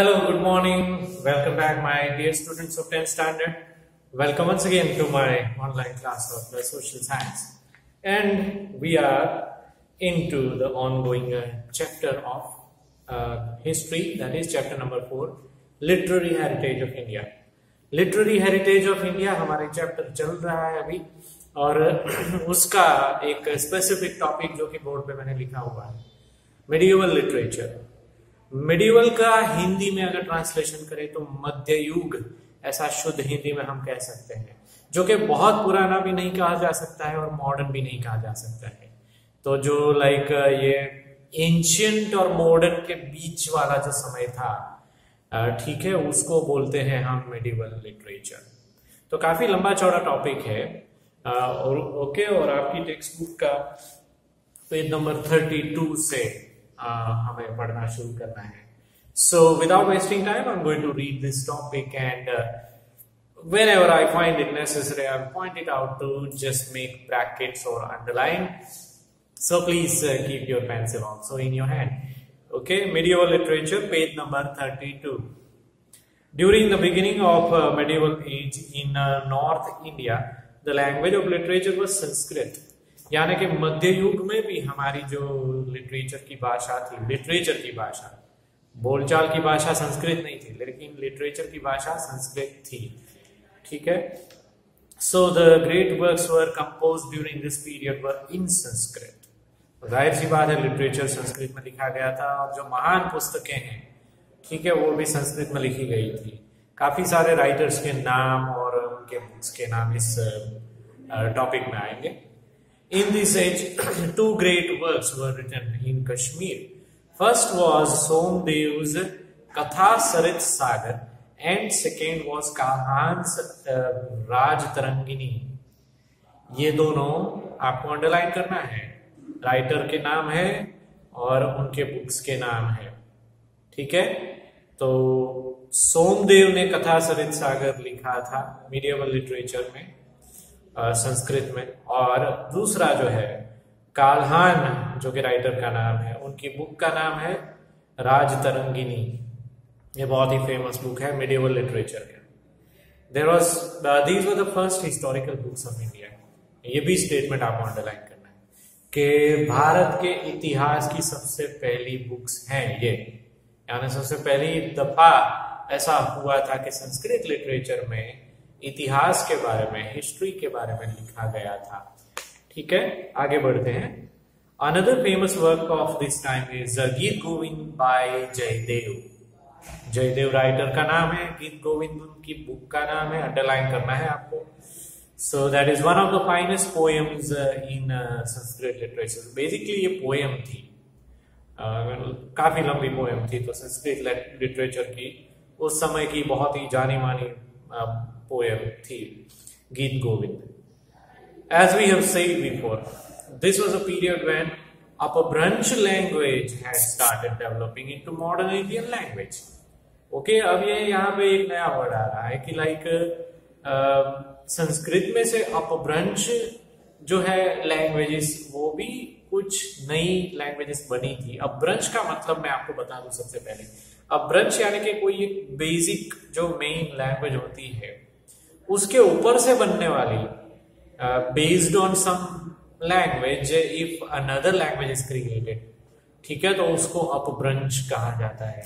Hello, good morning. Welcome back, my dear students of 10th standard. Welcome once again to my online class of social science. And we are into the ongoing chapter of history, that is chapter number 4, Literary Heritage of India. Literary Heritage of India हमारे chapter चल रहा है अभी, और उसका एक specific topic जो कि बोर्ड पे मैंने लिखा हुआ है, मेडिएवल लिटरेचर। मेडिएवल का हिंदी में अगर ट्रांसलेशन करें तो मध्य युग, ऐसा शुद्ध हिंदी में हम कह सकते हैं, जो कि बहुत पुराना भी नहीं कहा जा सकता है और मॉडर्न भी नहीं कहा जा सकता है। तो जो ये एंशियंट और मॉडर्न के बीच वाला जो समय था, ठीक है, उसको बोलते हैं हम मेडिएवल लिटरेचर। तो काफी लंबा चौड़ा टॉपिक है। और ओके, और आपकी टेक्स्ट बुक का पेज नंबर 32 से हमें पढ़ना शुरू करना है। So without wasting time, I'm going to read this topic, and whenever I find it necessary, I'll point it out to just make brackets or underline. So please keep your pencil also in your hand. Okay, medieval literature, page number 32. During the beginning of medieval age in North India, the language of literature was Sanskrit. यानी कि मध्य युग में भी हमारी जो literature की भाषा थी, लिटरेचर की भाषा, बोलचाल की भाषा संस्कृत नहीं थी, लेकिन लिटरेचर की भाषा संस्कृत थी। ठीक है। So the great works were composed during this period were in Sanskrit. जाहिर सी बात है, लिटरेचर संस्कृत में लिखा गया था, और जो महान पुस्तकें हैं, ठीक है, वो भी संस्कृत में लिखी गई थी। काफी सारे राइटर्स के नाम और उनके बुक्स के नाम इस टॉपिक में आएंगे। In this age, two great works were written in Kashmir. First was Somdev's Kathasarit Sagar, and second was Kalhan's Raj Tarangini. ये दोनों आपको अंडरलाइन करना है। राइटर के नाम है और उनके बुक्स के नाम है। ठीक है। तो सोमदेव ने कथासरित सागर लिखा था मीडिएवल लिटरेचर में, संस्कृत में, और दूसरा जो है काल्हान, जो कि राइटर का नाम है, उनकी बुक का नाम है राज तरंगिनी। ये बहुत ही फेमस बुक है मेडिएवल लिटरेचर का। These were the first historical books of India. ये भी स्टेटमेंट आपको अंडरलाइन करना है कि भारत के इतिहास की सबसे पहली बुक्स हैं ये, यानी सबसे पहली दफा ऐसा हुआ था कि संस्कृत लिटरेचर में इतिहास के बारे में, हिस्ट्री के बारे में लिखा गया था। ठीक है, आगे बढ़ते हैं। Another famous work of this time is गीत गोविंद बाय जयदेव। जयदेव राइटर का नाम है, गीत गोविंद उनकी बुक का नाम है, अंडरलाइन करना है आपको। So that is one of the finest poems in Sanskrit literature. Basically ये पोएम थी, काफी लंबी पोएम थी। तो संस्कृत लिटरेचर की उस समय की बहुत ही जानी मानी poem थी गीत Govind. As we have said before, this was a period when Apabhransh language had started developing into modern Indian language. Okay, अब ये यहाँ पे एक नया वर्ड आ रहा है कि संस्कृत में से अपभ्रंश जो है लैंग्वेजेस, वो भी कुछ नई लैंग्वेजेस बनी थी। अपभ्रंश का मतलब मैं आपको बता दूं सबसे पहले। अपभ्रंश यानी कि कोई एक बेसिक जो मेन लैंग्वेज होती है, उसके ऊपर से बनने वाली, based on some language, if another language is created, ठीक है, तो उसको अपभ्रंश कहा जाता है।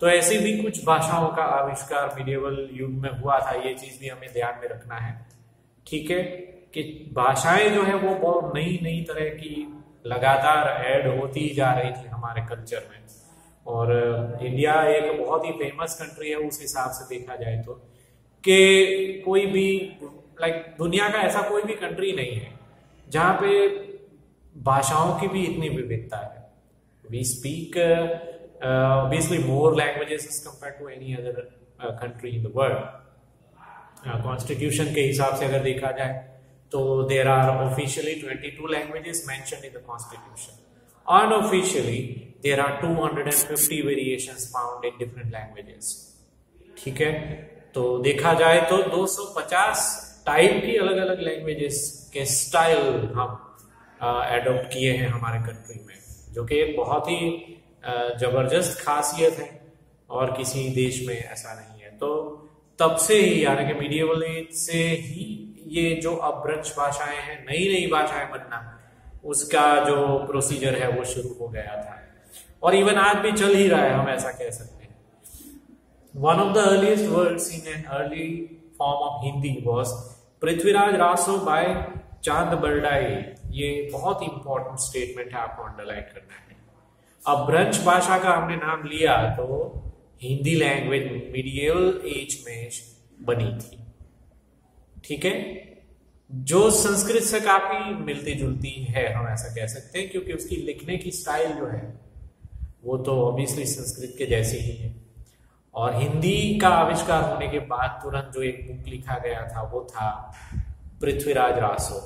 तो ऐसी भी कुछ भाषाओं का आविष्कार मीडिएवल युग में हुआ था। ये चीज भी हमें ध्यान में रखना है। ठीक है, कि भाषाएं जो है वो बहुत नई नई तरह की लगातार ऐड होती जा रही थी हमारे कल्चर में। और इंडिया एक बहुत ही फेमस कंट्री है उस हिसाब से देखा जाए तो, कि कोई भी दुनिया का ऐसा कोई भी कंट्री नहीं है जहां पे भाषाओं की भी इतनी विविधता है। We speak obviously more languages as compared to any other country in the world. Constitution के हिसाब से अगर देखा जाए तो there are officially 22 languages mentioned in the Constitution. Unofficially there are 250 variations found in different languages. ठीक है, तो देखा जाए तो 250 टाइप की अलग अलग लैंग्वेजेस के स्टाइल हम एडॉप्ट किए हैं हमारे कंट्री में, जो कि एक बहुत ही जबरदस्त खासियत है। और किसी देश में ऐसा नहीं है। तो तब से ही यानी कि मीडिएवल एज से ही ये जो अपभ्रंश भाषाएं हैं, नई नई भाषाएं बनना, उसका जो प्रोसीजर है वो शुरू हो गया था और इवन आज भी चल ही रहा है, हम ऐसा कह सकते हैं। One of the earliest words in an early form of Hindi was Prithviraj Raso by Chand Bardai. ये बहुत इंपॉर्टेंट स्टेटमेंट है, आपको अंडरलाइन करना है। अपभ्रंश भाषा का हमने नाम लिया तो हिंदी लैंग्वेज मीडिएवल एज में बनी थी, ठीक है, जो संस्कृत से काफी मिलती जुलती है, हम ऐसा कह सकते हैं, क्योंकि उसकी लिखने की स्टाइल जो है वो तो ऑब्वियसली संस्कृत के जैसी ही है। और हिंदी का आविष्कार होने के बाद तुरंत जो एक बुक लिखा गया था वो था पृथ्वीराज रासो,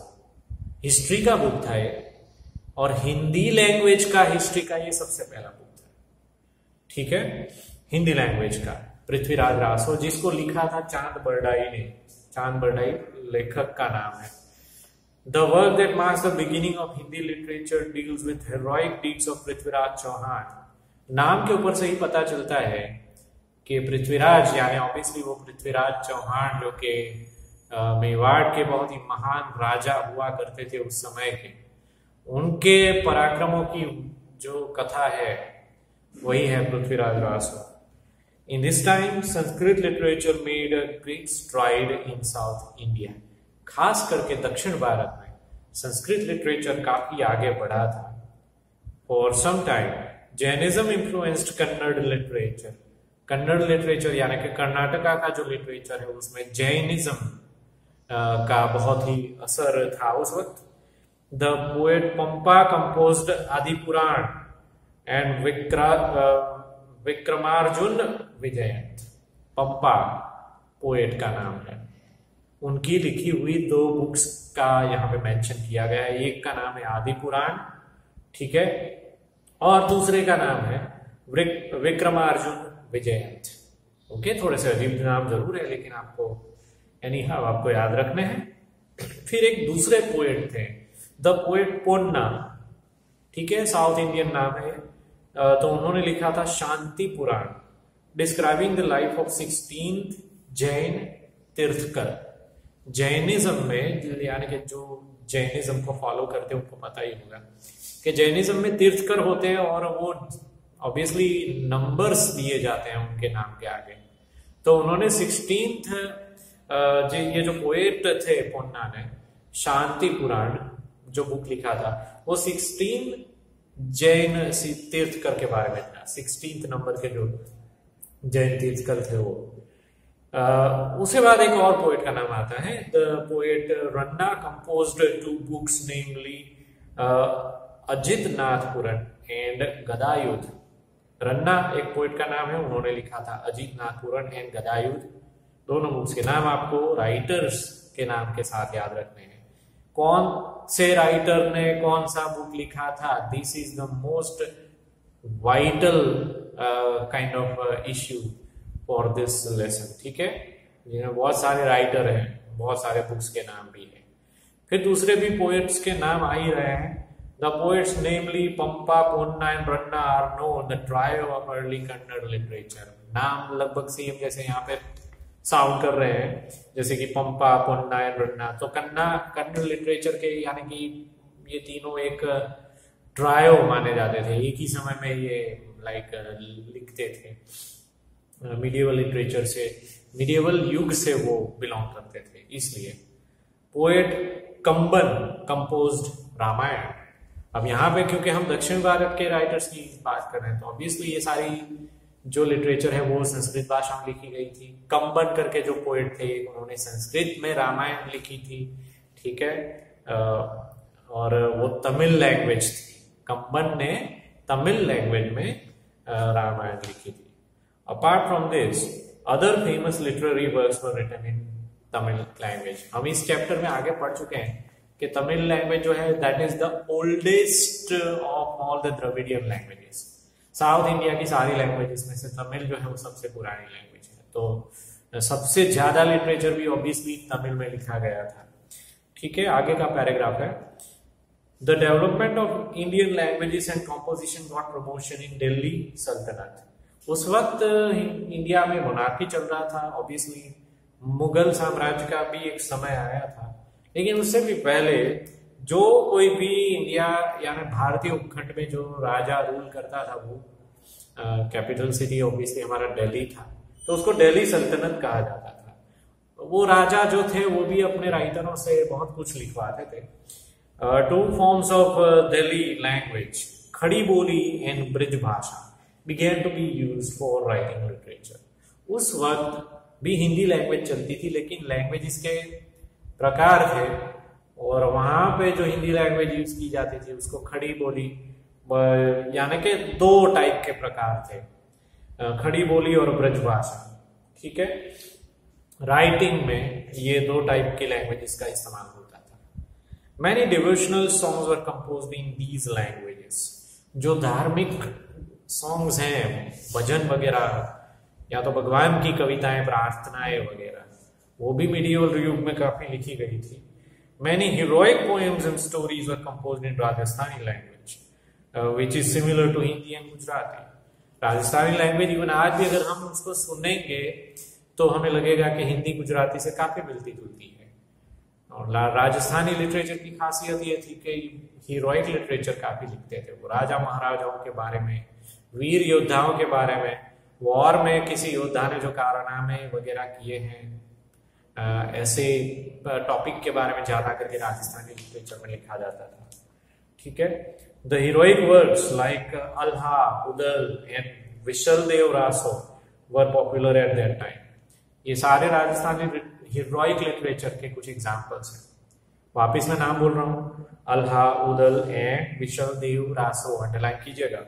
हिस्ट्री का बुक था ये, और हिंदी लैंग्वेज का हिस्ट्री का ये सबसे पहला बुक था, ठीक है, हिंदी लैंग्वेज का पृथ्वीराज रासो, जिसको लिखा था चांद बरडाई ने। चांद बरडाई लेखक का नाम है। The work that marks the beginning of Hindi literature deals with heroic deeds of Prithviraj Chauhan. नाम के ऊपर से ही पता चलता है कि पृथ्वीराज यानी ऑब्वियसली वो पृथ्वीराज चौहान जो कि मेवाड़ के बहुत ही महान राजा हुआ करते थे उस समय के, उनके पराक्रमों की जो कथा है वही है Prithviraj Raso. In this time Sanskrit literature made a great STRIDE in south India. खास करके दक्षिण भारत में संस्कृत लिटरेचर काफी आगे बढ़ा था। For some time Jainism influenced Kannada literature. Kannada literature यानी कि कर्नाटका का जो लिटरेचर है उसमें जैनिज्म का बहुत ही असर था उस वक्त। द पोएट पंपा कंपोज्ड आदि पुराण एंड विक्रमार्जुन विजयंत। पंपा पोएट का नाम है, उनकी लिखी हुई 2 बुक्स का यहाँ पे मेंशन किया गया है। एक का नाम है आदि पुराण, ठीक है, और दूसरे का नाम है विक्रमार्जुन विजयंत। ओके, थोड़े से अजीब नाम जरूर है लेकिन आपको आपको याद रखने हैं। फिर एक दूसरे पोएट थे, द पोएट पोन्ना, ठीक है, साउथ इंडियन नाम है। तो उन्होंने लिखा था Shanti Purana, describing the life of 16th Jain tirthankar. Jainism में यानी कि जो जैनिज्म को फॉलो करते हैं उनको पता ही होगा कि जैनिज्म में तीर्थकर होते हैं और वो ऑब्वियसली नंबर्स दिए जाते हैं उनके नाम के आगे। तो उन्होंने 16th ये जो पोएट थे पोन्ना ने शांति पुराण जो बुक लिखा था वो 16 जैन तीर्थकर के बारे में था। 16th नंबर के जो जैन तीर्थकर थे वो। उसके बाद एक और पोएट का नाम आता है, the poet Ranna composed 2 books namely Ajit Nath Purana and Gadayuddha. Ranna एक पोएट का नाम है, उन्होंने लिखा था अजित नाथ पुराण एंड गदायुद्ध। दोनों बुक्स के नाम आपको राइटर्स के नाम के साथ याद रखने हैं। कौन से राइटर ने कौन सा बुक लिखा था, this is the most vital kind of issue for this lesson, ठीक है। जिन्हें बहुत सारे राइटर हैं, बहुत सारे बुक्स के नाम भी हैं। फिर दूसरे भी पोएट्स के नाम आ ही रहे हैं। The poets namely Pampa, Ponna and Ranna are known the trio of early Kannada literature. नाम लगभग सेम जैसे यहाँ पे साउंड कर रहे हैं, जैसे कि पंपा, पोन्ना एंड रन्ना। तो कन्नड़ लिटरेचर के यानी कि ये तीनों एक ट्रायो माने जाते थे, एक ही समय में ये लिखते थे। मीडिएवल लिटरेचर से, मीडिएवल युग से वो बिलोंग करते थे। इसलिए पोएट कंबन कंपोज्ड रामायण। अब यहाँ पे क्योंकि हम दक्षिण भारत के राइटर्स की बात कर रहे हैं तो ऑब्वियसली ये सारी जो लिटरेचर है वो संस्कृत भाषा में लिखी गई थी। कंबन करके जो पोएट थे उन्होंने संस्कृत में रामायण लिखी थी, ठीक है, और वो तमिल लैंग्वेज थी। कंबन ने तमिल लैंग्वेज में रामायण लिखी थी। Apart from this other famous literary works were written in Tamil language. हम इस चैप्टर में आगे पढ़ चुके हैं कि तमिल लैंग्वेज जो है that is the oldest of all the Dravidian languages. South India की सारी लैंग्वेजेस में से तमिल जो है वो सबसे पुरानी लैंग्वेज है। तो सबसे ज्यादा लिटरेचर भी ऑब्वियसली तमिल में लिखा गया था, ठीक है। आगे का पैराग्राफ है, the development of Indian languages and composition got promotion इन दिल्ली सल्तनत। उस वक्त इंडिया में मोनार्की चल रहा था। ऑब्वियसली मुगल साम्राज्य का भी एक समय आया था, लेकिन उससे भी पहले जो कोई भी इंडिया यानी भारतीय उपखंड में जो राजा रूल करता था, वो कैपिटल सिटी ऑब्वियसली हमारा दिल्ली था, तो उसको दिल्ली सल्तनत कहा जाता था। वो राजा जो थे वो भी अपने राइटरों से बहुत कुछ लिखवाते थे। Two forms of Delhi language, खड़ी बोली एंड ब्रिज भाषा, began to be used for writing literature। उस वक्त भी हिंदी लैंग्वेज चलती थी, लेकिन लैंग्वेज के प्रकार थे, और वहां पे जो हिंदी लैंग्वेज यूज की जाती थी उसको खड़ी बोली, यानी कि दो टाइप के प्रकार थे, खड़ी बोली और ब्रजभाषा। ठीक है, राइटिंग में ये दो टाइप के लैंग्वेजेस का इस्तेमाल होता था। Many devotional songs were composed in these languages. जो धार्मिक सॉन्ग्स हैं, भजन वगैरह, या तो भगवान की कविताएं, प्रार्थनाएं वगैरह, वो भी मिडिवल युग में काफी लिखी गई थी। Many heroic poems and stories were composed in Rajasthani language, which is similar to Hindi and Gujarati। Rajasthani language even आज भी अगर हम उसको सुनेंगे तो हमें लगेगा कि हिंदी गुजराती से काफी मिलती जुलती है। और राजस्थानी लिटरेचर की खासियत ये थी कि हीरोइक लिटरेचर काफी लिखते थे। वो राजा महाराजाओं के बारे में, वीर योद्धाओं के बारे में, वॉर में किसी योद्धा ने जो कारनामे वगैरह किए हैं, ऐसे टॉपिक के बारे में ज्यादा करके राजस्थानी लिटरेचर में लिखा जाता था। ठीक है, the heroic words like Alha, Udal and Visaldev Raso were popular at that time. ये सारे राजस्थानी हीरोइक लिटरेचर के कुछ एग्जांपल्स हैं। वापिस मैं नाम बोल रहा हूं, अल्हा, उदल एंड विशलदेव रासो, अंडरलाइन कीजिएगा।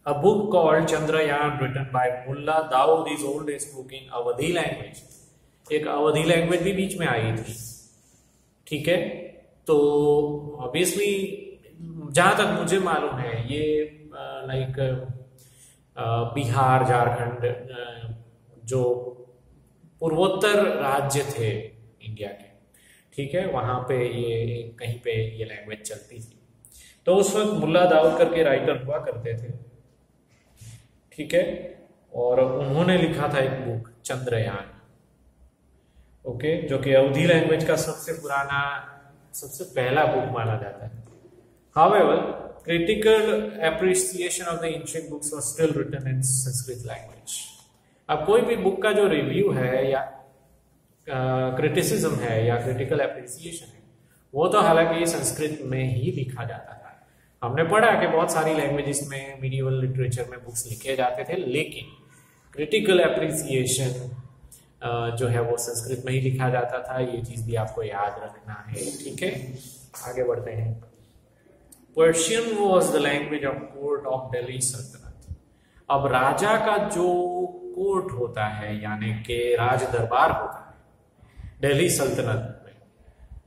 A book called Chandrayaan written by Mullah Daud is oldest book in Awadhi language। एक अवधी लैंग्वेज भी बीच में आई थी। ठीक है, तो ऑब्वियसली जहां तक मुझे मालूम है ये लाइक बिहार, झारखंड, जो पूर्वोत्तर राज्य थे इंडिया के, ठीक है, वहां पे ये कहीं पे ये लैंग्वेज चलती थी। तो उस वक्त मुल्ला दाऊद करके राइटर हुआ करते थे। ठीक है, और उन्होंने लिखा था एक बुक चंद्रयान, ओके, जो कि अवधी लैंग्वेज का सबसे पुराना, सबसे पहला बुक माना जाता है। However, critical appreciation of the ancient books was still written in Sanskrit language। अब कोई भी बुक का जो रिव्यू है या क्रिटिसिज्म है या क्रिटिकल एप्रिसिएशन है, वो तो हालांकि संस्कृत में ही लिखा जाता था। हमने पढ़ा कि बहुत सारी लैंग्वेजेस में मिडिवल लिटरेचर में बुक्स लिखे जाते थे, लेकिन क्रिटिकल एप्रिसिएशन जो है वो संस्कृत में ही लिखा जाता था। ये चीज भी आपको याद रखना है। ठीक है, आगे बढ़ते हैं। Persian was the language of court of Delhi सल्तनत। अब राजा का जो कोर्ट होता है, यानी कि राज दरबार होता है दिल्ली सल्तनत में,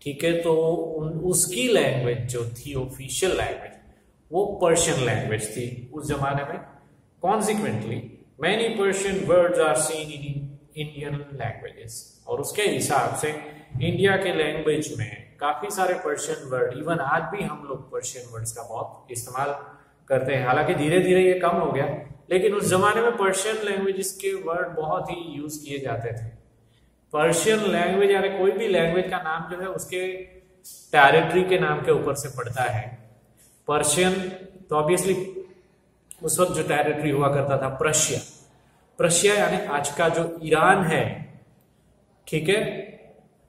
ठीक है, तो उसकी लैंग्वेज जो थी, ऑफिशियल लैंग्वेज, वो पर्शियन लैंग्वेज थी उस जमाने में। Consequently many Persian words are seen in Indian languages, और उसके हिसाब से इंडिया के लैंग्वेज में काफी सारे पर्शियन वर्ड, इवन आज भी हम लोग पर्शियन वर्ड्स का बहुत इस्तेमाल करते हैं। हालांकि धीरे धीरे ये कम हो गया, लेकिन उस जमाने में पर्शियन लैंग्वेजेस के वर्ड बहुत ही यूज किए जाते थे। पर्शियन लैंग्वेज यानी कोई भी लैंग्वेज का नाम जो है उसके टेरिटरी के नाम के ऊपर से पड़ता है। पर्शियन तो ऑब्वियसली उस वक्त जो टेरिटरी हुआ करता था प्रशिया, प्रशिया यानी आज का जो ईरान है, ठीक है,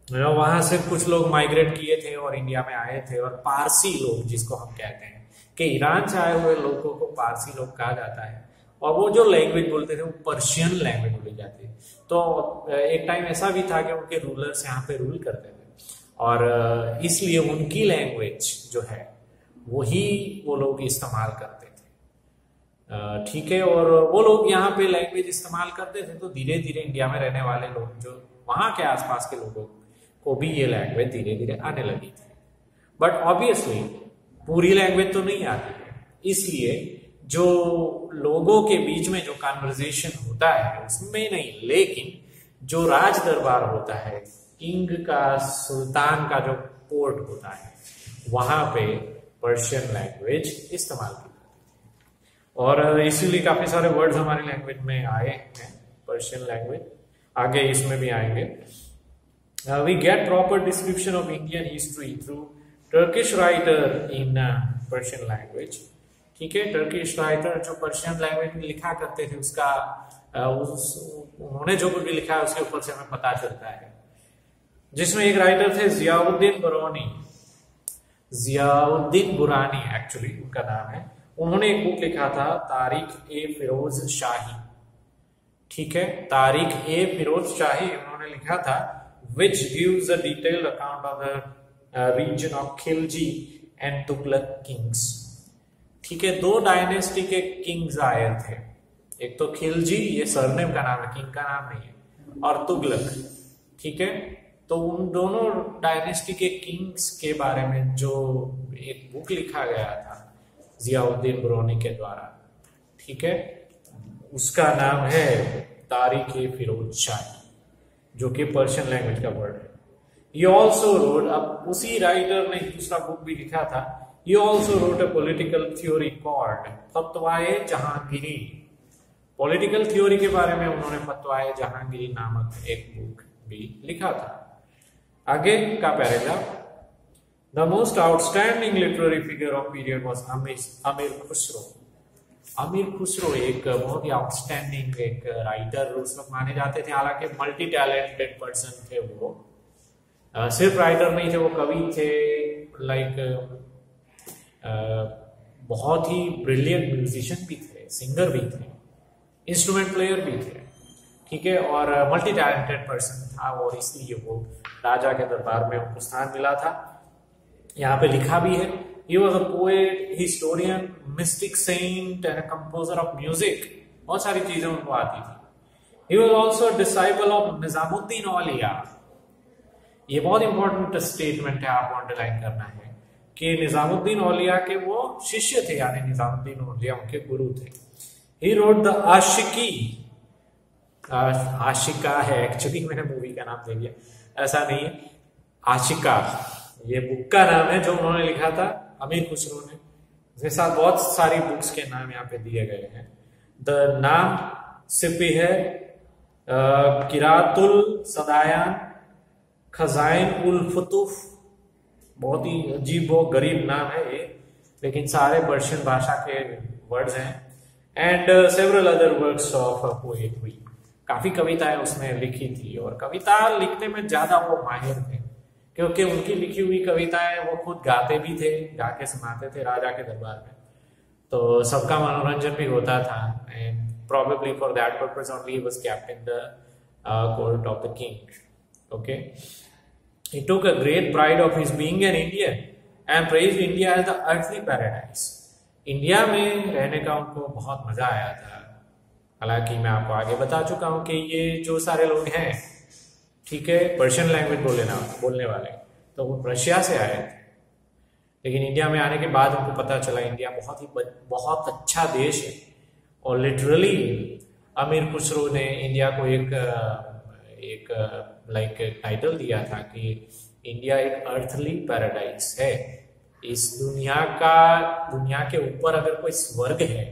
वहां से कुछ लोग माइग्रेट किए थे और इंडिया में आए थे, और पारसी लोग जिसको हम कहते हैं कि ईरान से आए हुए लोगों को पारसी लोग कहा जाता है, और वो जो लैंग्वेज बोलते थे वो पर्शियन लैंग्वेज बोली जाती है। तो एक टाइम ऐसा भी था कि उनके रूलर्स यहाँ पे रूल करते थे, और इसलिए उनकी लैंग्वेज जो है वही वो लोग इस्तेमाल करते थे। ठीक है, और वो लोग यहाँ पे लैंग्वेज इस्तेमाल करते थे, तो धीरे धीरे इंडिया में रहने वाले लोग, जो वहां के आसपास के लोगों को भी ये लैंग्वेज धीरे धीरे आने लगी थी। बट ऑब्वियसली पूरी लैंग्वेज तो नहीं आती है, इसलिए जो लोगों के बीच में जो कन्वर्सेशन होता है उसमें नहीं, लेकिन जो राज दरबार होता है, किंग का, सुल्तान का जो कोर्ट होता है, वहां पे पर्शियन लैंग्वेज इस्तेमाल की जाती है। और इसीलिए काफी सारे वर्ड्स हमारी लैंग्वेज में आए हैं, पर्शियन लैंग्वेज, आगे इसमें भी आएंगे। We get proper description of Indian history through Turkish writer in Persian language. ठीक है, टर्किश राइटर जो पर्शियन लैंग्वेज में लिखा करते थे उसका उन्होंने जो भी लिखा है उसके ऊपर से हमें पता चलता है, जिसमें एक राइटर थे जियाउद्दीन बुरानी, जियाउद्दीन बुरानी एक्चुअली उनका नाम है। उन्होंने एक बुक लिखा था तारीख ए फिरोज शाही। ठीक है, तारीख ए फिरोज शाही उन्होंने लिखा था, which gives a detailed account of the region of Khilji and Tughlaq kings। ठीक है, दो डायनेस्टी के किंग्स आए थे, एक तो खिलजी, ये सरनेम का नाम है, किंग का नाम नहीं है, और तुगलक। ठीक है, तो उन दोनों डायनेस्टी के किंग्स के बारे में जो एक बुक लिखा गया था जियाउद्दीन बुरानी के द्वारा, ठीक है, उसका नाम है तारीख ए फिरोज शाही, जो कि पर्शियन लैंग्वेज का वर्ड है। ये ऑल्सो रोड, अब उसी राइटर ने दूसरा बुक भी लिखा था, ये also wrote a political theory called Fatwa-e Jahangiri. Political theory के बारे में उन्होंने फतवाए जहांगीरी नामक एक बुक भी लिखा था। आगे का paragraph, the most outstanding literary figure of period was अमीर खुसरो। अमीर खुसरो एक बहुत ही आउटस्टैंडिंग एक राइटर उस वक्त माने जाते थे, हालांकि मल्टी टैलेंटेड पर्सन थे वो। सिर्फ राइटर नहीं थे, वो कवि थे, लाइक बहुत ही ब्रिलियंट म्यूजिशियन भी थे, सिंगर भी थे, इंस्ट्रूमेंट प्लेयर भी थे। ठीक है, और मल्टी टैलेंटेड पर्सन था, और इसलिए वो राजा के दरबार में उनको स्थान मिला था। यहाँ पे लिखा भी है, he was a poet, historian, mystic saint and a composer of music। बहुत सारी चीजें उनको आती थी। He was also a disciple of Nizamuddin औलिया। ये बहुत इंपॉर्टेंट स्टेटमेंट है, आपको अंडरलाइन करना है कि निजामुद्दीन औलिया के वो शिष्य थे, यानी निजामुद्दीन औलिया उनके गुरु थे। He wrote the आशिकी, आशिका है एक्चुअली, मैंने मूवी का नाम दे दिया, ऐसा नहीं है, आशिका ये बुक का नाम है जो उन्होंने लिखा था अमीर खुसरो ने। इसके साथ बहुत सारी बुक्स के नाम यहाँ पे दिए गए हैं। द नाम सिपी है किरातुल सदायान, खजाइन उल फुतुफ, बहुत ही अजीब व गरीब नाम है ये, लेकिन सारे पर्शियन भाषा के वर्ड्स हैं। And several other works of poetry, काफी कविताएं उसने लिखी थी, और कविता लिखने में ज्यादा वो माहिर थे, क्योंकि उनकी लिखी हुई कविताएं वो खुद गाते भी थे, गा के सुनाते थे राजा के दरबार में, तो सबका मनोरंजन भी होता था। And probably for that purpose only he was kept in the court of the king. Okay, he took a great pride of his being an Indian and praised India as the earthly paradise। India में रहने का उनको बहुत मजा आया था। हालांकि मैं आपको आगे बता चुका हूं कि ये जो सारे लोग हैं, ठीक है, पर्शियन लैंग्वेज बोलने वाले, तो वो रशिया से आए थे, लेकिन इंडिया में आने के बाद उनको पता चला इंडिया बहुत अच्छा देश है। और लिटरली अमीर खुसरो ने इंडिया को एक लाइक टाइटल दिया था कि इंडिया एक अर्थली पैराडाइज है। इस दुनिया के ऊपर अगर कोई स्वर्ग है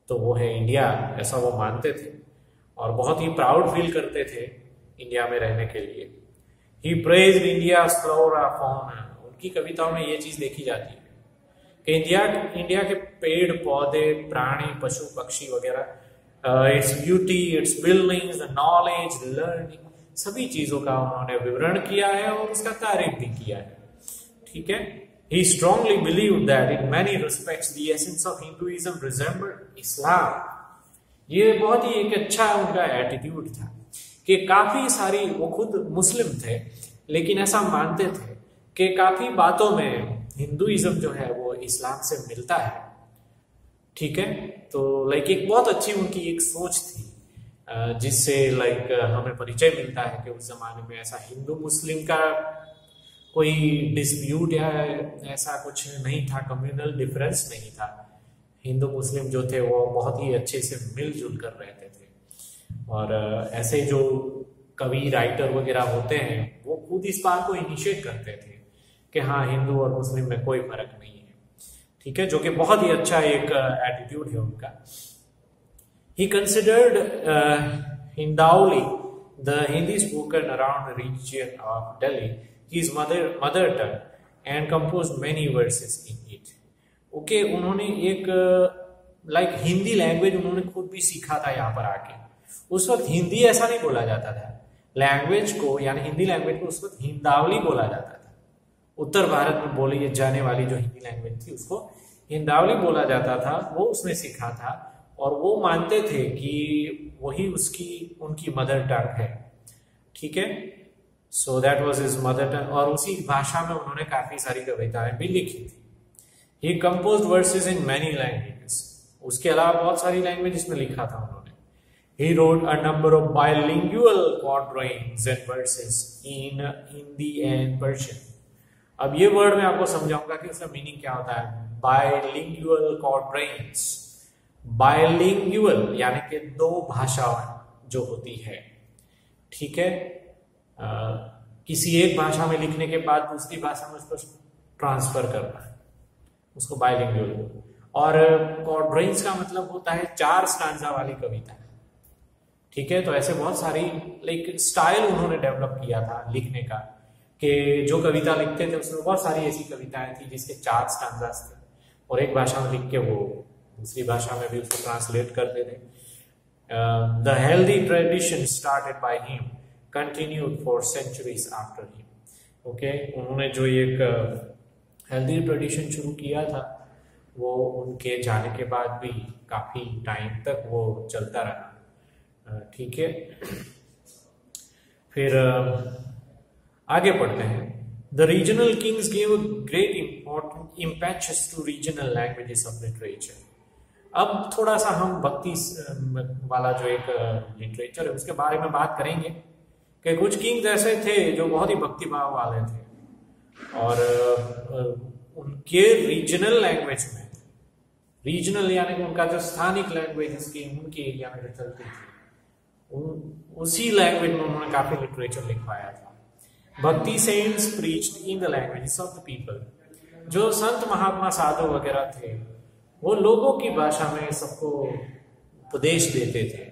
तो वो है इंडिया, ऐसा वो मानते थे, और बहुत ही प्राउड फील करते थे इंडिया में रहने के लिए। ही प्रेज्ड इंडियाज़ फ्लोरा फौना, उनकी कविताओं में ये चीज देखी जाती है कि इंडिया के पेड़ पौधे, प्राणी, पशु पक्षी वगैरह, its beauty, it's buildings, knowledge, learning, सभी चीजों का उन्होंने विवरण किया है और उसका तारीफ भी किया है। ठीक है, he strongly believed that in many respects the essence of Hinduism resembled Islam। ये बहुत ही एक अच्छा उनका एटीट्यूड था कि काफी सारी, वो खुद मुस्लिम थे लेकिन ऐसा मानते थे कि काफी बातों में हिंदुइज्म जो है वो इस्लाम से मिलता है। ठीक है, तो लाइक एक बहुत अच्छी उनकी एक सोच थी, जिससे लाइक हमें परिचय मिलता है कि उस जमाने में ऐसा हिंदू मुस्लिम का कोई डिस्प्यूट या ऐसा कुछ नहीं था, कम्युनल डिफरेंस नहीं था। हिंदू मुस्लिम जो थे वो बहुत ही अच्छे से मिलजुल कर रहते थे, और ऐसे जो कवि राइटर वगैरह होते हैं वो खुद इस बात को इनिशिएट करते थे कि हाँ, हिंदू और मुस्लिम में कोई फर्क नहीं है। ठीक है, जो कि बहुत ही अच्छा एक एटीट्यूड है उनका। He considered Hindavi the Hindi spoken around region of Delhi his mother tongue and composed many verses in it. Okay, उन्होंने एक हिंदी लैंग्वेज उन्होंने खुद भी सीखा था यहाँ पर आके। उस वक्त हिंदी ऐसा नहीं बोला जाता था, लैंग्वेज को यानी हिंदी लैंग्वेज को उस वक्त हिंदावली बोला जाता था। उत्तर भारत में बोली जाने वाली जो हिंदी लैंग्वेज थी उसको हिंदावली बोला जाता था, वो उसने सीखा था और वो मानते थे कि वही उनकी मदर टंग है। ठीक है, so that was his mother टंग और उसी भाषा में उन्होंने काफी सारी कविताएं भी लिखी थी। He composed verses in many languages, उसके अलावा बहुत सारी लैंग्वेजेस में लिखा था उन्होंने। He wrote a number of bilingual quatrains and verses in Hindi and Persian. अब ये वर्ड मैं आपको समझाऊंगा कि उसका मीनिंग क्या होता है। बायलिंगुअल quatrains, बायलिंगुअल यानी कि दो भाषा जो होती है, ठीक है, किसी एक भाषा में लिखने के बाद दूसरी भाषा में उसको ट्रांसफर करना है, उसको बायलिंगुअल। और quatrains का मतलब होता है 4 स्टांजा वाली कविता। ठीक है, तो ऐसे बहुत सारी स्टाइल उन्होंने डेवलप किया था लिखने का, कि जो कविता लिखते थे उसमें बहुत सारी ऐसी कविताएं थी जिसके 4 स्टांजास थे और एक भाषा में लिख के वो दूसरी भाषा में भी उसको ट्रांसलेट करते थे। The healthy tradition started by him continued for centuries after him. Okay, उन्होंने जो एक हेल्दी ट्रेडिशन शुरू किया था वो उनके जाने के बाद भी काफी टाइम तक वो चलता रहा। ठीक है, फिर आगे पढ़ते हैं। The regional kings give great impetus to regional languages of literature. अब थोड़ा सा हम भक्ति वाला जो एक लिटरेचर है उसके बारे में बात करेंगे कि कुछ किंग्स ऐसे थे जो बहुत ही भक्ति भाव वाले थे और उनके रीजनल लैंग्वेज में, रीजनल यानी कि उनका जो स्थानिक लैंग्वेज उनके एरिया में जो चलती थी उसी लैंग्वेज में उन्होंने काफी लिटरेचर लिखवाया था। Bhakti saints preached in the languages of the people. जो संत महात्मा साधु वगैरह थे वो लोगों की भाषा में सबको उपदेश देते थे,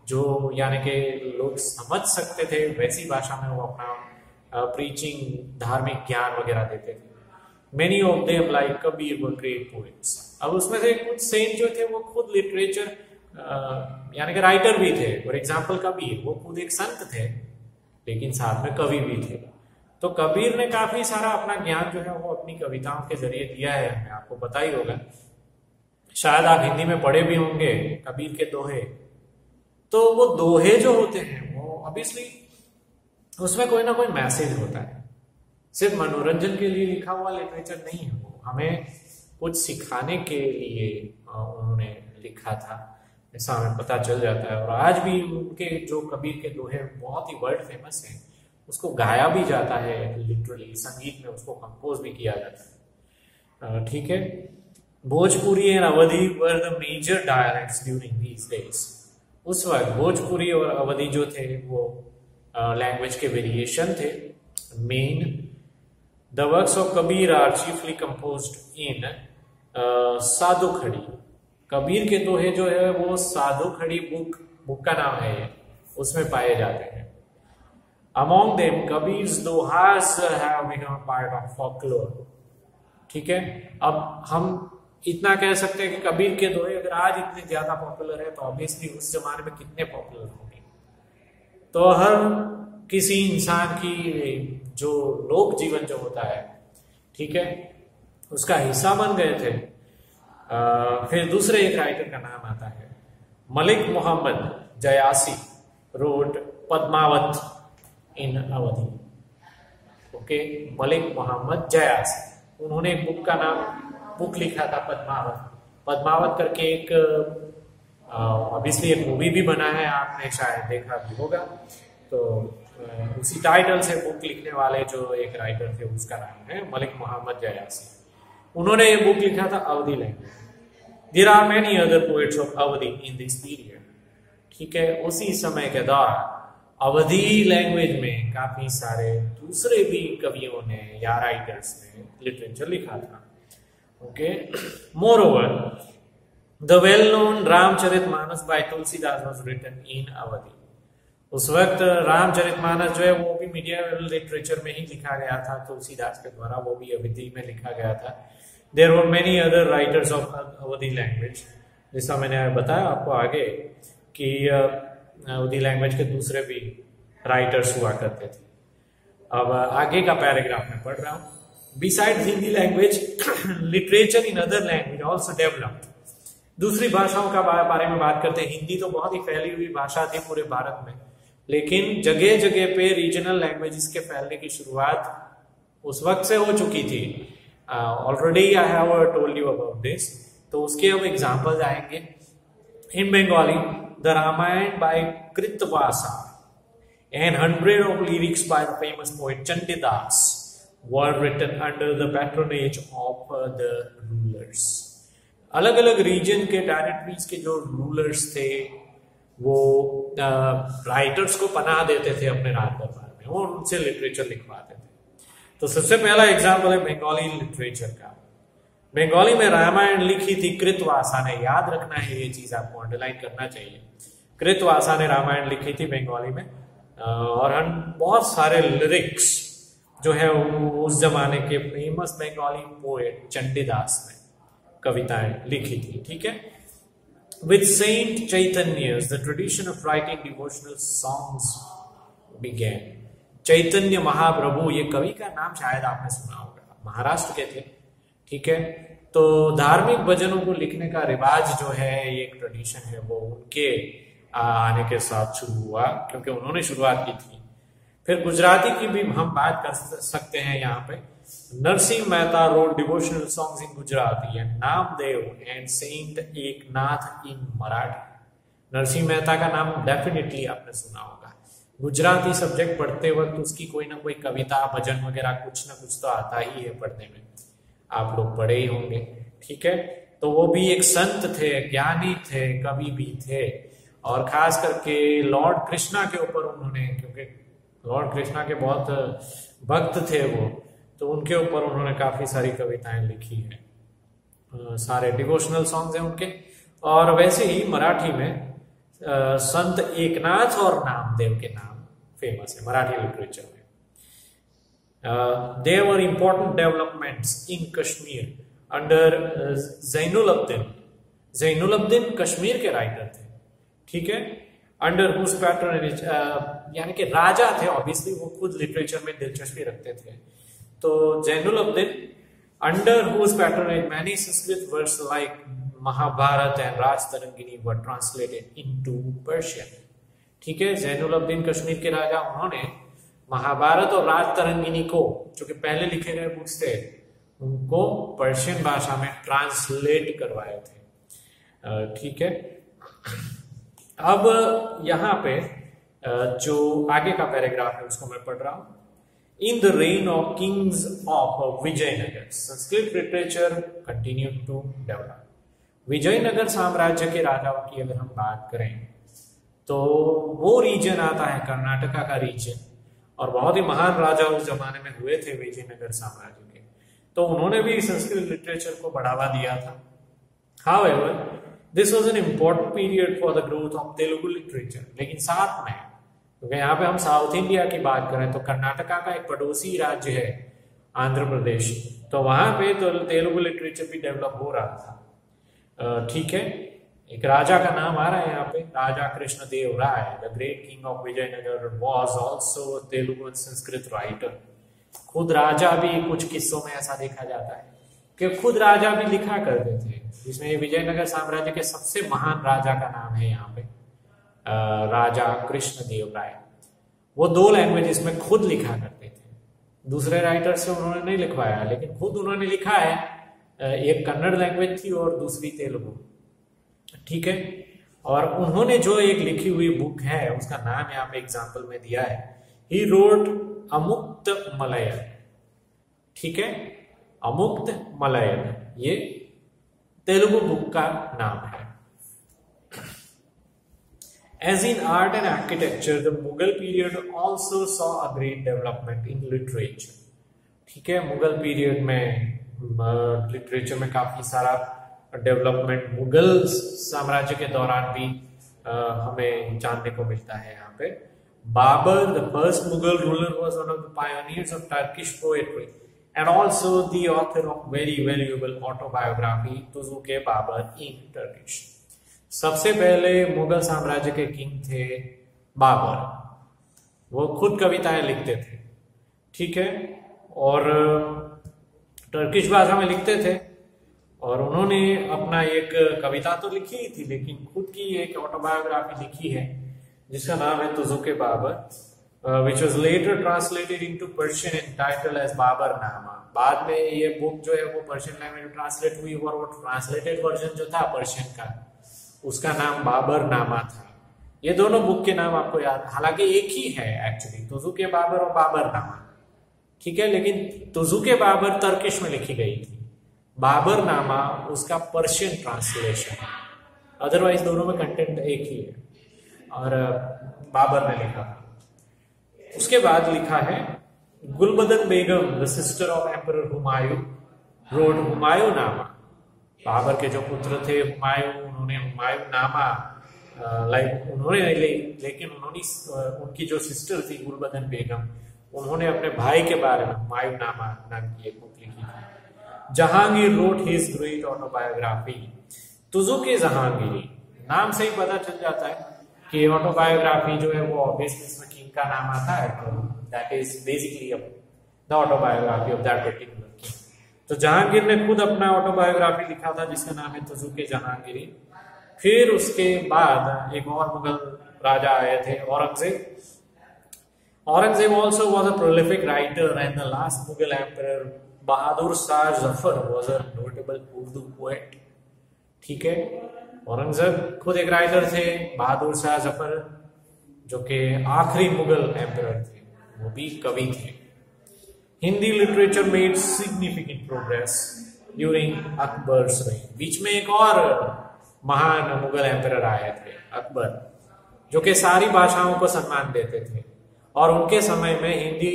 जो यानी कि लोग समझ सकते थे वैसी भाषा में वो अपना प्रीचिंग धार्मिक ज्ञान वगैरह देते थे। Many of them like Kabir were great poets. अब उसमें से कुछ सेंट जो थे वो खुद लिटरेचर यानी कि राइटर भी थे। फॉर एग्जाम्पल कबीर, वो खुद एक संत थे लेकिन साथ में कवि भी थे। तो कबीर ने काफी सारा अपना ज्ञान जो है वो अपनी कविताओं के जरिए दिया है, हमें आपको पता ही होगा, शायद आप हिंदी में पढ़े भी होंगे कबीर के दोहे। तो वो दोहे जो होते हैं वो ऑब्वियसली उसमें कोई ना कोई मैसेज होता है, सिर्फ मनोरंजन के लिए लिखा हुआ लिटरेचर नहीं है, वो हमें कुछ सिखाने के लिए उन्होंने लिखा था, ऐसा हमें पता चल जाता है। और आज भी उनके जो कबीर के दोहे बहुत ही वर्ल्ड फेमस हैं, उसको गाया भी जाता है, लिटरली संगीत में उसको कंपोज भी किया जाता है। ठीक है, Bhojpuri and Awadhi were the major dialects during these days. उस वक्त भोजपुरी और अवधी जो थे वो लैंग्वेज के वेरिएशन थे मेन। The works of Kabir are chiefly composed in Sadhukkadi. Kabir के दोहे जो है वो साधु खड़ी बुक का नाम है, उसमें पाए जाते हैं। Among them Kabir's dohas have become part of folklore. ठीक है, अब हम इतना कह सकते हैं कि कबीर के दोहे अगर आज इतने ज्यादा पॉपुलर है तो ऑब्वियसली उस जमाने में कितने पॉपुलर होंगे। तो हर किसी इंसान की जो लोक जीवन जो होता है, ठीक है, उसका हिस्सा बन गए थे। फिर दूसरे एक राइटर का नाम आता है मलिक मोहम्मद जयासी, रोट पद्मावत इन अवधी। ओके, मलिक मोहम्मद जयासी, उन्होंने एक बुक लिखा था पद्मावत करके एक ऑब्वियसली एक मूवी भी बना है, आपने शायद देखा भी होगा। तो उसी टाइटल से बुक लिखने वाले जो एक राइटर थे उसका नाम है मलिक मोहम्मद जयासी। उन्होंने ये बुक लिखा था Awadhi language. There are many other poets of Awadhi in this period. ठीक है, उसी समय के दौरान अवधी लैंग्वेज में काफी सारे दूसरे भी कवियों ने या राइटर्स ने लिटरेचर लिखा था। Okay. Moreover, the well-known Ramcharitmanas by Tulsidas was written in Awadhi. उस वक्त रामचरितमानस जो है वो भी मीडियल लिटरेचर में ही लिखा गया था तुलसीदास के द्वारा, वो भी अवधी में लिखा गया था. There were many other writers of Awadhi language. जैसा मैंने बताया आपको आगे कि अवधी लैंग्वेज के दूसरे भी राइटर्स हुआ करते थे. अब आगे का पैराग्राफ में पढ़ रहा हूँ. Besides Hindi language, literature in other language also developed. दूसरी भाषाओं का बारे में बात करते हैं. हिंदी तो बहुत ही फैली हुई भाषा थी पूरे भारत में, लेकिन जगह जगह पे रीजनल लैंग्वेजेस के फैलने की शुरुआत उस वक्त से हो चुकी थी. Already I have told you about this. तो उसके अब एग्जांपल्स आएंगे. In Bengali the Ramayana by Krittivasa and hundred of lyrics by the famous poet Chandidas were written under the patronage of the rulers. अलग अलग रीजन के टेरिटरीज के जो रूलर्स थे वो राइटर्स को पनाह देते थे अपने राज दरबार में, वो उनसे लिटरेचर लिखवाते थे. तो सबसे पहला एग्जाम्पल है बंगाली लिटरेचर का. बंगाली में रामायण लिखी थी कृतवासा ने. याद रखना है, ये चीज आपको अंडरलाइन करना चाहिए. कृतवासा ने रामायण लिखी थी बंगाली में, और हम बहुत सारे लिरिक्स जो है उस जमाने के फेमस बंगाली पोएट चंडीदास ने कविताएं लिखी थी. ठीक है. With saint Chaitanya the tradition of writing devotional songs began. Chaitanya Mahaprabhu, ये कवि का नाम शायद आपने सुना होगा, महाराष्ट्र के थे. ठीक है. तो धार्मिक भजनों को लिखने का रिवाज जो है, ये एक ट्रेडिशन है, वो उनके आने के साथ शुरू हुआ, क्योंकि उन्होंने शुरुआत की थी. फिर गुजराती की भी हम बात कर सकते हैं यहाँ पे. Narsinh Mehta wrote devotional songs in Gujarati and Namdev and saint Eknath in Marathi. Narsinh Mehta का नाम डेफिनेटली आपने सुना होगा. गुजराती सब्जेक्ट पढ़ते वक्त उसकी कोई ना कोई कविता, भजन वगैरह कुछ ना कुछ तो आता ही है पढ़ने में, आप लोग पढ़े ही होंगे. ठीक है. तो वो भी एक संत थे, ज्ञानी थे, कवि भी थे, और खास करके लॉर्ड कृष्णा के ऊपर उन्होंने, क्योंकि लॉर्ड कृष्णा के बहुत भक्त थे वो, तो उनके ऊपर उन्होंने काफी सारी कविताएं लिखी है. सारे डिवोशनल सॉन्ग्स हैं उनके. और वैसे ही मराठी में संत एकनाथ और नामदेव के नाम फेमस है मराठी लिटरेचर में. There were important developments in Kashmir under Zainul Abidin. Zainul Abidin Kashmir के राइटर थे. ठीक है. अंडर हुज पैट्रोनेज, यानी कि राजा थे, ऑब्वियसली वो खुद लिटरेचर में दिलचस्पी रखते थे. तो Zainul Abidin, under whose patronage many Sanskrit words like Mahabharata and Rajatarangini were translated into Persian. ठीक है. जैनुल अब्दीन कश्मीर के राजा, उन्होंने महाभारत और राजतरंगिनी को, जो कि पहले लिखे गए बुक्स थे, उनको पर्शियन भाषा में ट्रांसलेट करवाए थे. ठीक है. अब यहाँ पे जो आगे का पैराग्राफ है उसको मैं पढ़ रहा हूं. In the reign of kings of Vijayanagar Sanskrit literature continue to develop. Vijayanagar साम्राज्य के राजाओं की अगर हम बात करें तो वो रीजन आता है कर्नाटका का रीजन, और बहुत ही महान राजा उस जमाने में हुए थे विजयनगर साम्राज्य के. तो उन्होंने भी संस्कृत लिटरेचर को बढ़ावा दिया था. However, this was an important period for the growth of Telugu literature. लेकिन साथ में, क्योंकि यहाँ पे हम साउथ इंडिया की बात करें तो कर्नाटका का एक पड़ोसी राज्य है आंध्र प्रदेश, तो वहां पे तो तेलुगु लिटरेचर भी डेवलप हो रहा था. ठीक है. एक राजा का नाम आ रहा है यहाँ पे, Raja Krishnadeva Raya, the great king of Vijayanagara, was also Telugu and Sanskrit writer. खुद राजा भी, कुछ किस्सों में ऐसा देखा जाता है कि खुद राजा भी लिखा करते थे, जिसमें विजयनगर साम्राज्य के सबसे महान राजा का नाम है यहाँ पे राजा कृष्णदेव राय. वो 2 लैंग्वेजेस में खुद लिखा करते थे. दूसरे राइटर से उन्होंने नहीं लिखवाया, लेकिन खुद उन्होंने लिखा है. एक कन्नड़ लैंग्वेज थी और दूसरी तेलुगु. ठीक है. और उन्होंने जो एक लिखी हुई बुक है उसका नाम यहाँ पे एग्जाम्पल में दिया है, ही रोट अमुक्त मलयन. ठीक है. अमुक्त मलयन, ये तेलुगु बुक का नाम है. As in art and architecture, the Mughal period also saw a great development in literature. ठीक है. मुगल पीरियड में लिटरेचर में काफी सारा डेवलपमेंट मुगल साम्राज्य के दौरान भी हमें जानने को मिलता है। यहाँ पे Babur, the first Mughal ruler, was one of the pioneers of Turkish poetry and also the author of very valuable autobiography Tuzuk-e Babur in Turkish। सबसे पहले मुगल साम्राज्य के किंग थे बाबर। वो खुद कविताएं लिखते थे, ठीक है, और टर्किश भाषा में लिखते थे। और उन्होंने अपना एक कविता तो लिखी ही थी, लेकिन खुद की एक ऑटोबायोग्राफी लिखी है जिसका नाम है तुज़ुक-ए Babar, which was later translated into Persian and titled as Baburnama. बाद में ये बुक जो है वो पर्शियन लैंग्वेज में ट्रांसलेट हुई और वो ट्रांसलेटेड वर्जन जो था पर्शियन का, उसका नाम बाबरनामा था। ये दोनों बुक के नाम आपको याद, हालांकि एक ही है एक्चुअली, तुज़ुक-ए बाबर और बाबरनामा, ठीक है, लेकिन तुज़ुक-ए बाबर तर्किश में लिखी गई थी, बाबरनामा उसका पर्शियन ट्रांसलेशन है। अदरवाइज दोनों में कंटेंट एक ही है और बाबर ने लिखा। उसके बाद लिखा है Gulbadan Begum, the sister of emperor Humayun, wrote Humayun Nama. Babur के जो पुत्र थे हुमायूं, उन्होंने हुमायूं नामा लेकिन उन्होंने उनकी जो सिस्टर थी गुलबदन बेगम, उन्होंने अपने भाई के बारे में हुमायूं नामा नाम की एक बुक लिखी थी। Jahangir wrote his great autobiography, Tuzuk-e Jahangiri. नाम से ही पता चल जाता है कि ऑटोबायोग्राफी जो है वो ऑब्वियसली इसमें किंग का नाम आता है, तो that is basically the autobiography of that particular king. तो जहांगीर ने खुद अपना ऑटोबायोग्राफी लिखा था जिसका नाम है तुज़ुक-ए जहांगीरी। फिर उसके बाद एक और मुगल राजा आए थे, Aurangzeb. Aurangzeb also was a prolific writer and the last Mughal emperor Bahadur Shah Zafar was a notable Urdu poet, ठीक है। औरंगजेब खुद एक राइटर थे, बहादुर शाह जफर जो कि आखिरी मुगल एम्परर थे वो भी कवि थे। Hindi literature made significant progress during Akbar's reign. बीच में एक और महान मुगल एम्परर आए थे अकबर, जो कि सारी भाषाओं को सम्मान देते थे और उनके समय में हिंदी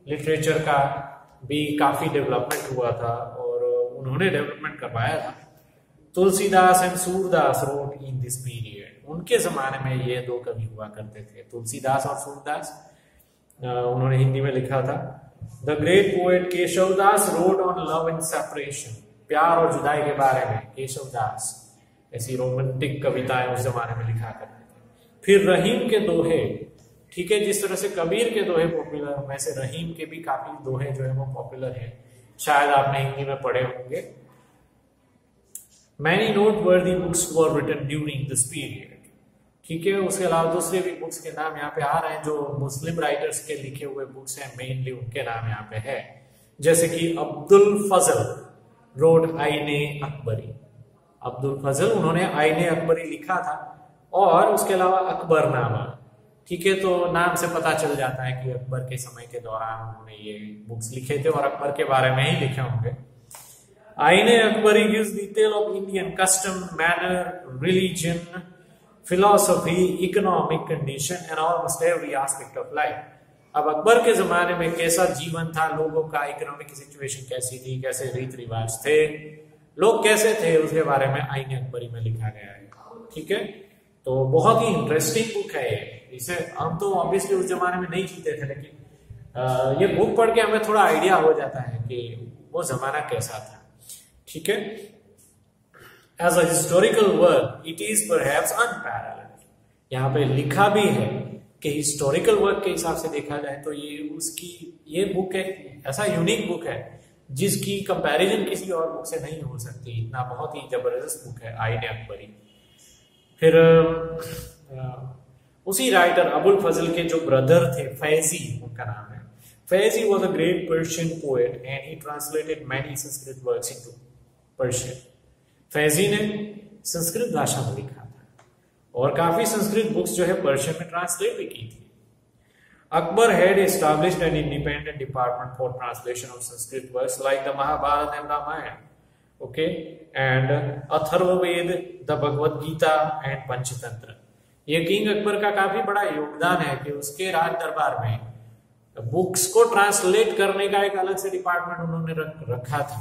लिटरेचर का भी काफी डेवलपमेंट हुआ था और उन्होंने डेवलपमेंट करवाया था। Tulsidas and Surdas wrote in this period. उनके जमाने में ये दो कवि हुआ करते थे, तुलसीदास और सूरदास, उन्होंने हिंदी में लिखा था। The great poet Keshavdas road on love and separation, प्यार और जुदाई के बारे में केशवदास ऐसी रोमांटिक कविताएं उस जमाने में लिखा करते थे। फिर रहीम के दोहे, ठीक है, जिस तरह से कबीर के दोहे पॉपुलर, वैसे रहीम के भी काफी दोहे जो है वो पॉपुलर है, शायद आपने हिंदी में पढ़े होंगे। Many noteworthy books were written during this period, ठीक है। उसके अलावा दूसरे भी बुक्स के नाम यहाँ पे आ रहे हैं जो मुस्लिम राइटर्स के लिखे हुए बुक्स हैं, मेनली उनके नाम यहाँ पे है, जैसे कि अब्दुल फजल रोड आईने अकबरी। अब्दुल फजल उन्होंने आईने अकबरी लिखा था, और उसके अलावा अकबरनामा, ठीक है। तो नाम से पता चल जाता है कि अकबर के समय के दौरान उन्होंने ये बुक्स लिखे थे और अकबर के बारे में ही लिखे होंगे। आईने Akbari gives detail of Indian custom, manner, religion, philosophy, economic condition and almost every aspect of life। अब अकबर के जमाने में कैसा जीवन था, लोगों का इकोनॉमिक सिचुएशन कैसी थी, कैसे रीत रिवाज थे, लोग कैसे थे, उसके बारे में आईने अकबरी में लिखा गया है, ठीक है। तो बहुत ही इंटरेस्टिंग बुक है ये। इसे हम तो ऑब्वियसली उस जमाने में नहीं जीते थे, लेकिन ये बुक पढ़ के हमें थोड़ा आइडिया हो जाता है कि वो जमाना कैसा था, ठीक है। As a historical work it is perhaps unparalleled. यहाँ पे लिखा भी है कि हिस्टोरिकल वर्क के हिसाब से देखा जाए तो ये बुक एक ऐसा यूनिक बुक है जिसकी कंपैरिजन किसी और बुक से नहीं हो सकती। इतना बहुत ही जबरदस्त बुक है आईने अकबरी। फिर उसी राइटर अबुल फजल के जो ब्रदर थे फैजी, उनका नाम है Faizi, was a great Persian poet and he translated many Sanskrit works into Persian। Faizi ने संस्कृत भाषा में लिखा था और काफी संस्कृत बुक्स जो है पर्शियन में ट्रांसलेट भी की थी। Akbar had established an independent department for translation of Sanskrit works like the Mahabharata and Ramayana, okay, and Atharva Ved, the Bhagavad Gita and Panchatantra। ये किंग अकबर का काफी बड़ा योगदान है कि उसके राज दरबार में बुक्स को ट्रांसलेट करने का एक अलग से डिपार्टमेंट उन्होंने रखा था,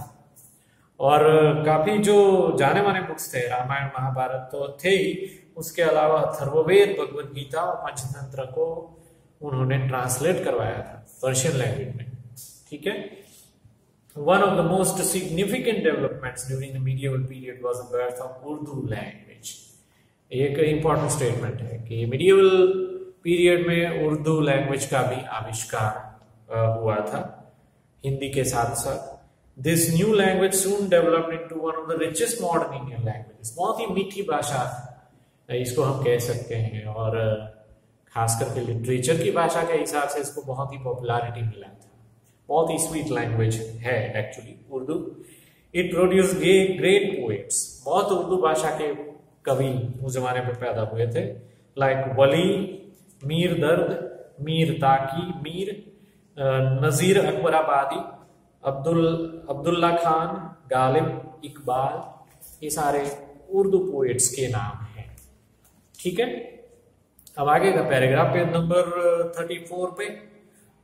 और काफी जो जाने माने बुक्स थे, रामायण महाभारत तो थे ही, उसके अलावा अथर्ववेद, भगवद गीता और पंचतंत्र को उन्होंने ट्रांसलेट करवाया था पर्शियन लैंग्वेज में। ठीक है। One of the most significant developments during the medieval period was the birth of Urdu language. एक important statement है कि medieval period में उर्दू लैंग्वेज का भी आविष्कार हुआ था हिंदी के साथ साथ। This new language soon developed into one of the richest modern Indian languages. बहुत ही मीठी भाषा इसको हम कह सकते हैं, और खास करके लिटरेचर की भाषा के हिसाब से इसको बहुत ही पॉपुलैरिटी मिला था। बहुत ही स्वीट लैंग्वेज है actually Urdu. It produce great poets. बहुत उर्दू भाषा के कवि उस जमाने में पैदा हुए थे, लाइक वली, मीर दर्द, मीर ताकी, मीर नजीर अकबराबादी, अब्दुल्ला खान, गालिब, इकबाल, ये सारे उर्दू पोएट्स के नाम हैं। ठीक है। अब आगे का पैराग्राफ पे नंबर 34 पे,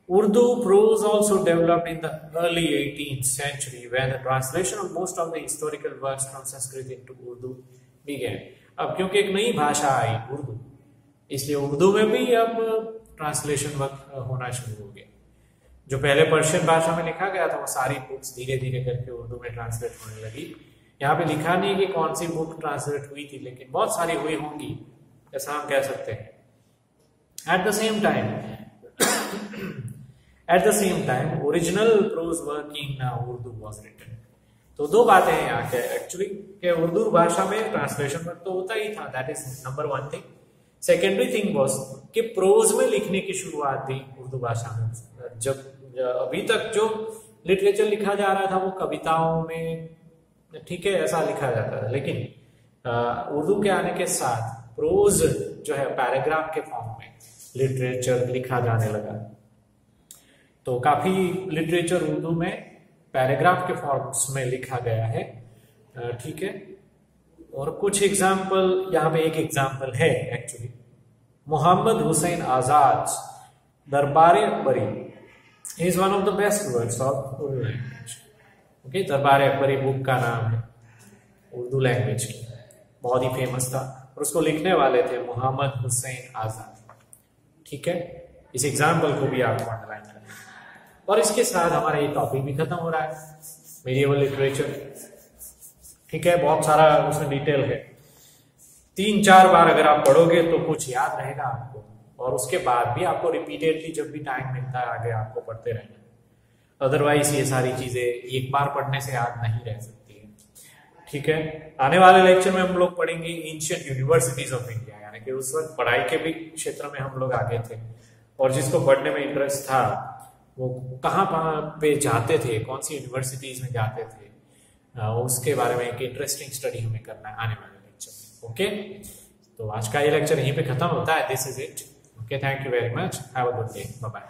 Urdu prose also developed in the early 18th century when the translation of most of the historical works from Sanskrit into Urdu began. अब क्योंकि एक नई भाषा आई उर्दू, इसलिए उर्दू में भी अब ट्रांसलेशन वर्क होना शुरू हो गया। जो पहले पर्शियन भाषा में लिखा गया था वो सारी बुक्स धीरे धीरे करके उर्दू में ट्रांसलेट होने लगी। यहाँ पे लिखा नहीं कि कौन सी बुक ट्रांसलेट हुई थी, लेकिन बहुत सारी हुई होंगी, ऐसा हम कह सकते हैं। At the same time, original prose work in Urdu was written. तो दो बातें हैं यहाँ के एक्चुअली, कि उर्दू भाषा में ट्रांसलेशन वर्क तो होता ही था, that is number one thing. Secondary thing was कि प्रोज में लिखने की शुरुआत थी उर्दू भाषा में। जब अभी तक जो लिटरेचर लिखा जा रहा था वो कविताओं में, ठीक है, ऐसा लिखा जाता था, लेकिन उर्दू के आने के साथ प्रोज जो है पैराग्राफ के फॉर्म में लिटरेचर लिखा जाने लगा। तो काफी लिटरेचर उर्दू में पैराग्राफ के फॉर्म्स में लिखा गया है। ठीक है। और कुछ एग्जाम्पल, यहाँ पे एक एग्जाम्पल है एक्चुअली, मोहम्मद हुसैन आजाद दरबार Akbari is one of the best works of Urdu language. Okay, दरबार अकबरी बुक का नाम है उर्दू लैंग्वेज की, बहुत ही फेमस था, और उसको लिखने वाले थे मोहम्मद हुसैन आजाद। ठीक है। इस एग्जाम्पल को भी आपको अंडरलाइन करना है। और इसके साथ हमारा ये टॉपिक भी खत्म हो रहा है, मेडिएवल लिटरेचर। ठीक है। बहुत सारा उसमें डिटेल है, 3-4 बार अगर आप पढ़ोगे तो कुछ याद रहेगा आपको, और उसके बाद भी आपको रिपीटेडली जब भी टाइम मिलता है आगे आपको पढ़ते रहना। अदरवाइज ये सारी चीजें एक बार पढ़ने से याद नहीं रह सकती है। ठीक है। आने वाले लेक्चर में हम लोग पढ़ेंगे एंशिएंट यूनिवर्सिटीज ऑफ इंडिया, यानी कि उस वक्त पढ़ाई के भी क्षेत्र में हम लोग आगे थे, और जिसको पढ़ने में इंटरेस्ट था वो कहाँ पे जाते थे, कौन सी यूनिवर्सिटीज में जाते थे, उसके बारे में एक इंटरेस्टिंग स्टडी हमें करना है आने वाले लेक्चर में। ओके, तो आज का ये लेक्चर यहीं पे खत्म होता है। This is it. Okay, thank you very much, have a good day, bye bye.